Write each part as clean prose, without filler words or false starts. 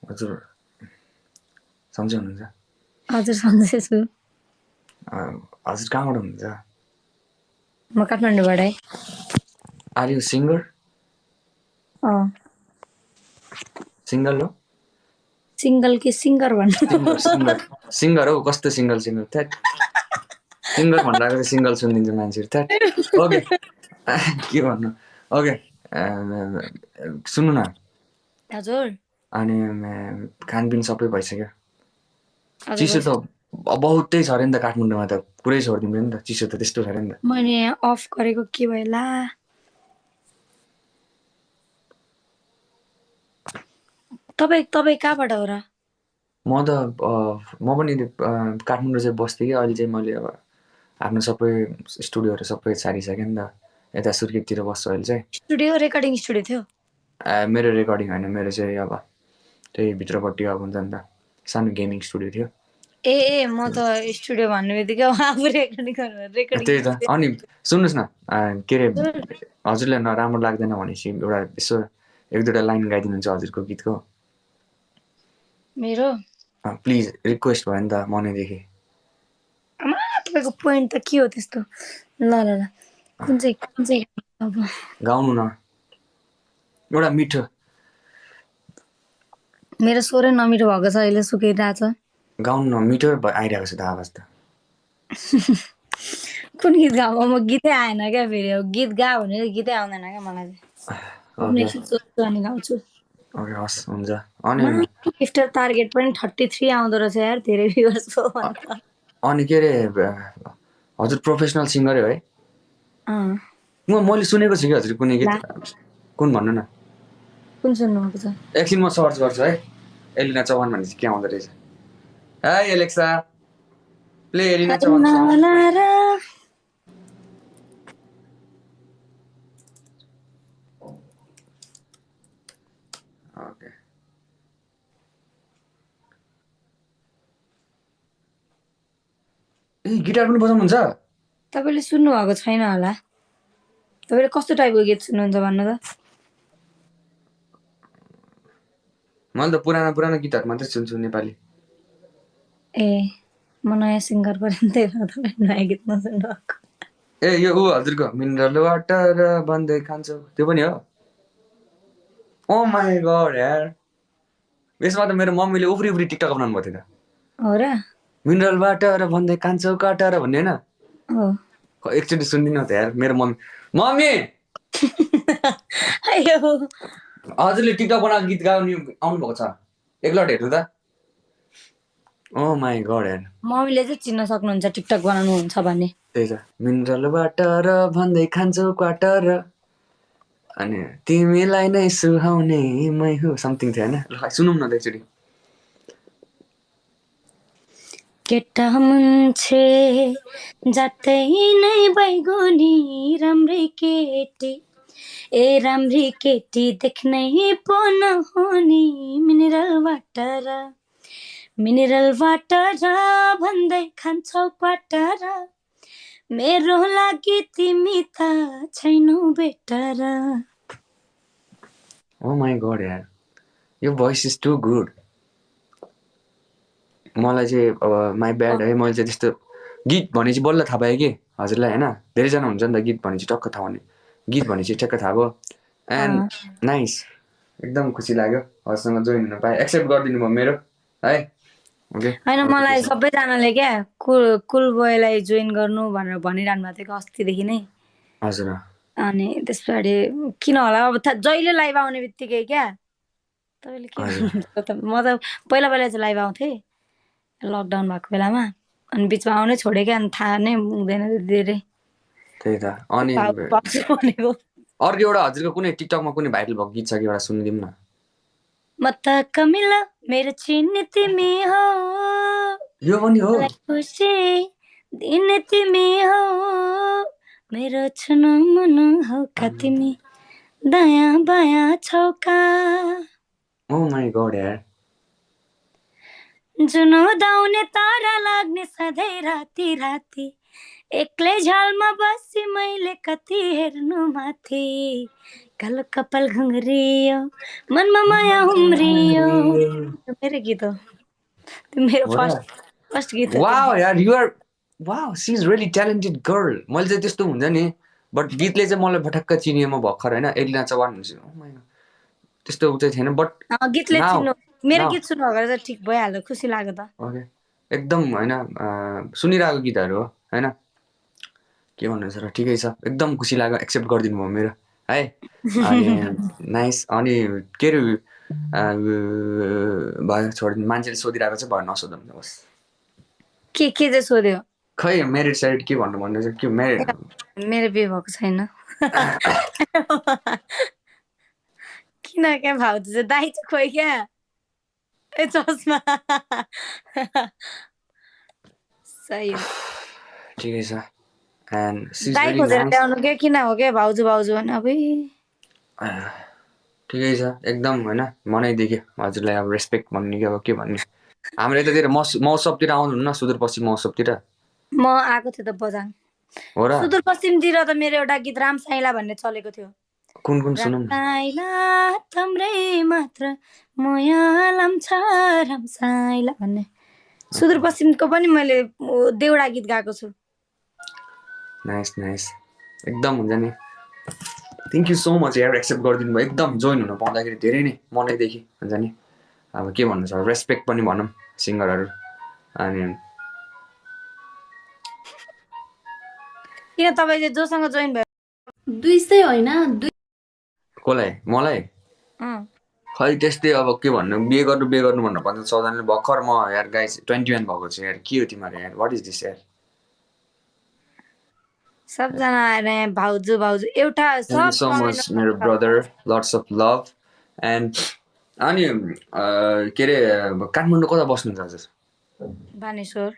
हजुर सन्चै हुनुहुन्छ? हजुर सन्चै छु। हजुर कहाँबाट हुनुहुन्छ? म काठमाडौँबाटै। Are you singer? सिङ्गल हो? सिङ्गल कि सिङ्गर भन्नु? सिङ्गर हौ, कस्तो सिङ्गल थ्याट। सिङ्गर भन्दाखेरि चाहिँ सिङ्गल सुनिदिन्छ मान्छेहरू थ्याट। ओके के भन्नु, ओके सुन्नु न। हजुर। अनि खानपिन सबै भइसक्यो? हजुर चिसो त बहुतै छ अरे नि त काठमाडौँमा, त पुरै छोडिदिनु नि त, चिसो त त्यस्तो छ अरे नि त। मैले अफ गरेको के भयो ला? तपाईँ कहाँबाट हो र? म पनि काठमाडौँ चाहिँ बस्थेँ कि, अहिले चाहिँ मैले अब आफ्नो सबै स्टुडियोहरू सबै छाडिसकेँ नि त, यता सुर्खेततिर बस्छु अहिले चाहिँ। स्टुडियो रेकर्डिङ स्टुडियो थियो? मेरो रेकर्डिङ होइन, मेरो चाहिँ अब त्यही भित्रपट्टि अब हुन्छ नि त, सानो गेमिङ स्टुडियो थियो। ए म त स्टुडियो भन्ने बित्तिकै आफू रेकर्डिङ त्यही त। अनि सुन्नुहोस् न, के अरे हजुरलाई नराम्रो लाग्दैन भनेपछि एउटा यसो एक दुईवटा लाइन गाइदिनुहुन्छ हजुरको गीतको? मेरो प्लिज, रिक्वेस्ट भयो नि त मनैदेखि। तपाईँको पोइन्ट त के हो त्यस्तो? ल ल ल कुन चाहिँ अब गाउनु न एउटा मिठो। मेरो स्वरै नमिठो भएको छ, अहिले सुकिरहेछ। गाउनु न, मिठो आइरहेको छ त आवाज त। कुन गीत गाऊ? म गीतै आएन क्या फेरि। गीत गा भने गीतै आउँदैन क्या मलाई चाहिँ। अनि गाउँछु। ओके हस् हुन्छ। अनि गिफ्टर टार्गेट पनि 33 आउँदो रहेछ यार, धेरै भ्युअर्स हो भन्छ। अनि के अरे हजुर प्रोफेसनल सिङ्गरै हो है? मैले सुनेको छु कि हजुर कुनै गीत। कुन भन्नु न? कुन सुन्नुभएको छ? एकछिन म सर्च गर्छु है। एलिना चौहान भनेपछि के आउँदो रहेछ? Hi Alexa, play Elina Chauhan song. Okay ए गिटार पनि बजाउनुहुन्छ? तपाईँले सुन्नुभएको छैन होला। तपाईँले कस्तो टाइपको गीत सुन्नुहुन्छ भन्नु त? मैले त पुरानो गीतहरू मात्रै सुन्छु नेपाली। ए म नयाँ सिङ्गर पनि त्यही भएर तपाईँ नयाँ गीत नसुन्नु भएको। ए यो ऊ हजुरको मिनरल वाटर भन्दै खान्छौ त्यो पनि हो? ओ माई गॉड यार, यसमा त मेरो मम्मीले उफ्री उफ्री टिकटक बनाउनु भएको थियो त। हो र? मिनरल वाटर भन्दै खान्छौ काटर भन्ने होइन? हो। एकचोटि सुनिदिनु त यार, मेरो मम्मी हजुरले टिकटक बनाएको गीत गाउने आउनु भएको छ, एकलट हेर्नु त। ओ माई गॉड यार, मम्मीले चाहिँ चिन्न सक्नुहुन्छ टिकटक बनाउनुहुन्छ भन्ने। त्यही त, मिनरल वाटर भन्दै खान्छौ क्वाटर अनि तिमीलाई नै सुहाउने मै हो समथिङ थियो होइन? ल सुनौँ न त एकचोटि। केटा मुन्छे जातै नै बैगुनी राम्रै केटी, ए राम्री केटी देख्नै पो नहुने, मिनरल वाटर भन्दै खान्छौ क्वाटर, मेरो लागि तिमी त छैनौ बेटर। ओ माई गॉड यार, यो भोइस इज टु गुड। मलाई चाहिँ अब माई ब्याड है, मैले चाहिँ त्यस्तो गीत भनेपछि बल्ल थाहा पाएँ कि हजुरलाई होइन? धेरैजना हुन्छ नि त गीत भनेपछि टक्क थाहा हुने, गीत भनेपछि ठ्याक्क थाहा भयो। एन्ड नाइस, एकदम खुसी लाग्यो हजुरसँग जोइन हुन पाएँ। एक्सेप्ट गरिदिनु भयो मेरो है? ओके होइन, मलाई सबैजनाले क्या कुल बोयलाई जोइन गर्नु भनेर भनिरहनु भएको थियो अस्तिदेखि नै। हजुर। अनि त्यस पछाडि किन होला अब जहिले लाइभ आउने बित्तिकै क्या तपाईँले के भन्नुहुन्छ त? म त पहिला चाहिँ लाइभ आउँथेँ लकडाउन भएको बेलामा, अनि बिचमा आउनै छोडेँ क्या, अनि थाहा नै हुँदैन धेरै। त्यही त। अनि भनेको अर्को एउटा हजुरको कुनै टिकटकमा कुनै भाइरल भएको गीत छ कि एउटा सुनिदिउँ न? म त कमिला मेरो चिन्ने तिमी हो, यो पनि हो? खुसी दिने तिमी हो, मेरो छुनु मुनु हो का तिमी, दायाँ बायाँ छौका। ओ माई गॉड यार, जुनो दाउने तारा लाग्ने सधैँ राति राति, एक्लै झ्यालमा बसी मैले कति हेर्नु माथि, कालो कपाल घुङ्रियो मनमा माया उम्रियो, मेरो गीत हो त्यो मेरो हो र फर्स्ट गीत हो त्यो वाओ यार you are wow she is really talented girl मैले चाहिँ त्यस्तो हुन्छ नि बट गीतले चाहिँ मलाई भटक्क चिनियो म भर्खर होइन एलिना चौहान हुन्छ त्यस्तो चाहिँ थिएन बट गीतले नाउ चिन्नु मेरो नाउ गीत सुन्नु भएर चाहिँ ठिक भइहाल्यो खुसी लाग्यो त ओके एकदम होइन सुनिरहेको गीतहरू हो होइन के भन्नुहुन्छ र ठिकै छ एकदम खुसी लाग्यो एक्सेप्ट गरिदिनु भयो मेरो है अनि नाइस अनि के अरे भयो छोडिदिनु मान्छेले सोधिरहेको चाहिँ भयो नसोधौँ बस के चाहिँ सोध्यो खै म्यारिड साइड के भन्नु भन्दैछ के म्यारिड मेरो बिहे भएको छैन किन क्या भाउजू चाहिँ दाइ चाहिँ खोइ क्या ए चस्मा सही हो ठिकै छ एन्ड सी इज दाइ भेरी खोजेर नाइस ल्याउनु के किन हो क्या भाउजू भने अब ठिकै छ एकदम होइन मनैदेखि हजुरलाई अब रेस्पेक्ट भन्ने कि अब के भन्ने हाम्रो यतातिर महोत्सवतिर आउनुहुन्न सुदूरपश्चिम महोत्सवतिर म आएको थिएँ त बजाङ हो र सुदूरपश्चिमतिर त मेरो एउटा गीत राम साइला भन्ने चलेको थियो कुन सुनौँ न साइला तम्रै मात्र मयालम छ राम साइला भन्ने सुदूरपश्चिमको पनि मैले देउडा गीत गाएको छु नाइस नाइस एकदम हुन्छ नि थ्याङ्क यू सो मच यार एक्सेप्ट गरिदिनु भयो एकदम जोइन हुन पाउँदाखेरि धेरै नै मनैदेखि हुन्छ नि अब के भन्नु छ रेस्पेक्ट पनि भनौँ सिङ्गरहरू अनि किन तपाईँ चाहिँ जोसँग जोइन भयो 200 होइन कसलाई मलाई खै त्यस्तै अब के भन्नु बिहे गर्नु भन्नु पर्छ सबजनाले भर्खर म यार गाइस 21 भएको छु यार के हो तिमीहरू यार वाट इज दिस यार सबजना आएर भाउजू एउटा Thank you so much मेरो brother lots of love and अनि के अरे काठमाडौँ कता बस्नुहुन्छ हजुर बानेश्वर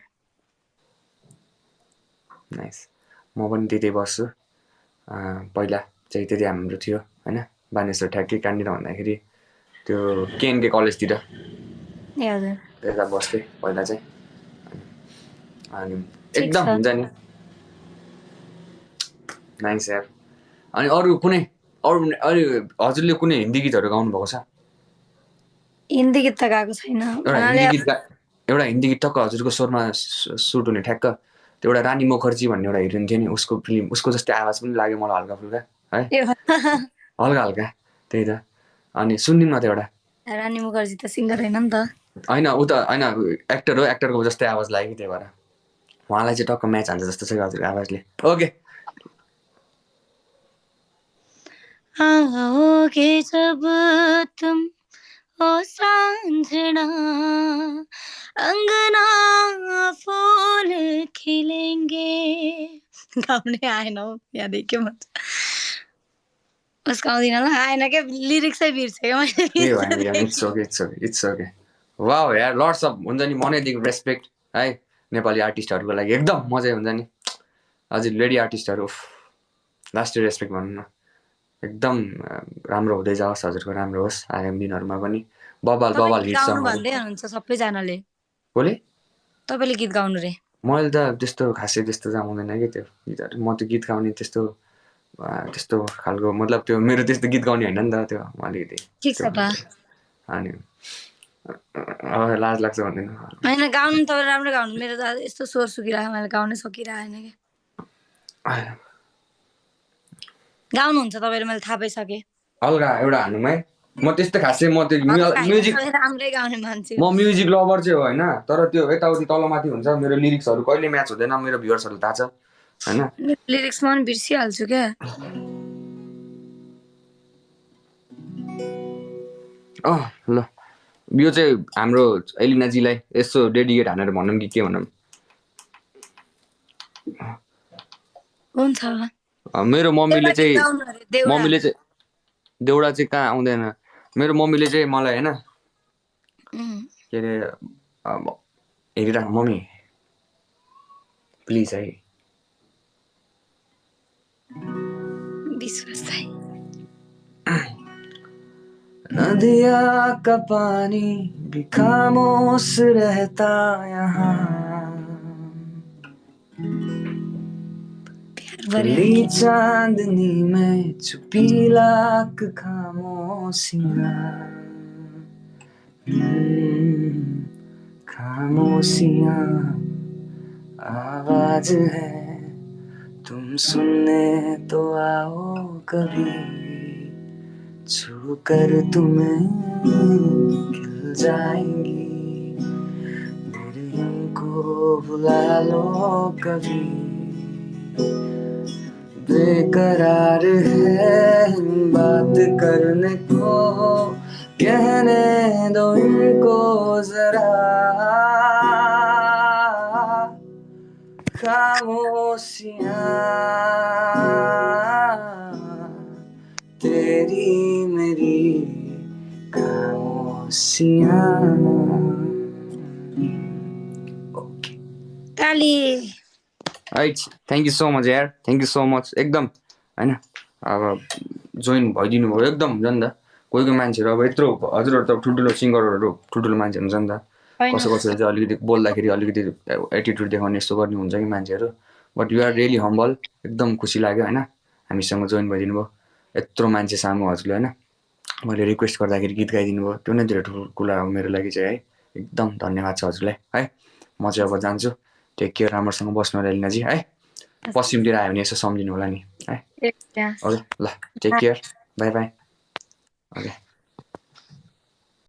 नाइस म पनि त्यतै बस्छु पहिला चाहिँ त्यति हाम्रो थियो होइन बानेश्वर ठ्याक्कै कहाँनिर भन्दाखेरि त्यो केएनके कलेजतिर ए हजुर त्यता बस्थेँ पहिला चाहिँ अनि एकदम हुन्छ नि नाइस यार अनि अरू हजुरले कुनै हिन्दी गीतहरू गाउनु भएको छ हिन्दी गीत त गाएको छैन एउटा हिन्दी गीत टक्क हजुरको स्वरमा सुट हुने ठ्याक्क त्यो एउटा रानी मुखर्जी भन्ने एउटा हिरोइन थियो नि उसको फिल्म उसको जस्तै आवाज पनि लाग्यो मलाई हल्का फुल्का है हल्का त्यही त अनि सुनिदिनु न त एउटा रानी मुखर्जी त सिङ्गर होइन नि त होइन ऊ त होइन एक्टर हो एक्टरको जस्तै आवाज लाग्यो त्यही भएर उहाँलाई चाहिँ टक्क म्याच हान्छ जस्तो छ हजुरको आवाजले ओके आओगे जब तुम ओ सांझना अंगना फूल खिलेंगे गाउने आएन हौ यहाँ देख्यो म उसको आउँदिन ल आएन क्या लिरिक्सै बिर्सेँ इट्स ओके वाउ यार लट्स अफ हुन्छ नि मनैदेखि रेस्पेक्ट है नेपाली आर्टिस्टहरूको लागि एकदम मजै हुन्छ नि हजुर लेडी आर्टिस्टहरू लास्ट रेस्पेक्ट भन्नु न एकदम राम्रो हुँदै जाओस् हजुरको राम्रो होस् आगामी दिनहरूमा पनि बबाल हिट सङ भन्दै हुनुहुन्छ सबैजनाले कसले तपाईँले गीत गाउनु रे मैले त त्यस्तो खासै त्यस्तो चाहिँ आउँदैन कि त्यो गीतहरू म त्यो गीत गाउने त्यस्तो खालको मतलब त्यो मेरो त्यस्तो गीत गाउने होइन नि त त्यो अलिकति ठिक छ त अनि लाज लाग्छ भन्दैन होइन गाउनु तपाईँ राम्रो गाउनु मेरो त यस्तो स्वर सुकिरहेको मैले गाउनै सकिरहेन कि गाउनुहुन्छ तपाईँले मैले थाहा पाइसकेँ हल्का एउटा हान्नुमा है म त्यस्तो खासै म त्यो म्युजिक राम्रै गाउने मान्छे म म्युजिक लभर चाहिँ हो होइन तर त्यो यताउति तलमाथि हुन्छ मेरो लिरिक्सहरू कहिले म्याच हुँदैन मेरो भ्युअर्सहरू थाहा छ होइन लिरिक्समा पनि बिर्सिहाल्छु क्या ल यो चाहिँ हाम्रो एलिनाजीलाई यसो डेडिकेट हानेर भनौँ कि के भनौँ हुन्छ मेरो मम्मीले चाहिँ देउडा चाहिँ कहाँ आउँदैन मेरो मम्मीले चाहिँ मलाई होइन के अरे हेरिराख मम्मी प्लिज है नदिया का पानी भी खामोश रहता यहाँ खुली चांदनी में छुपी लाख खामोशियाँ खामोशियाँ आवाज है, तुम सुनने तो आओ कभी, छू कर तुम्हें खिल जाएंगी, मेरे इनको बुला लो कभी, बेकरार है बात करने को, कहने दो इनको जरा, खामोशियाँ तेरी मेरी खामोशियाँ। ओके काली right, thank you so much यार, थ्याङ्क यू सो मच एकदम होइन। अब जोइन भइदिनु भयो एकदम, हुन्छ नि त कोही कोही मान्छेहरू अब यत्रो हजुरहरू त ठुल्ठुलो सिङ्गरहरू ठुल्ठुलो मान्छे हुन्छ नि त, होइन कसैले चाहिँ अलिकति बोल्दाखेरि अलिकति एटिट्युड देखाउने यस्तो गर्ने हुन्छ कि मान्छेहरू, but you are really humble, एकदम खुसी लाग्यो होइन हामीसँग जोइन भइदिनु भयो यत्रो मान्छे सामु हजुरले होइन, मैले रिक्वेस्ट गर्दाखेरि गीत गाइदिनु भयो, त्यो नै धेरै ठुलो कुरा हो मेरो लागि चाहिँ है, एकदम धन्यवाद छ हजुरलाई है। म चाहिँ अब जान्छु, टेक केयर, राम्रोसँग बस्नु होला लिनाजी है, पश्चिमतिर आयो भने यसो सम्झिनु होला नि है। ओके ल, take care, bye bye. Okay.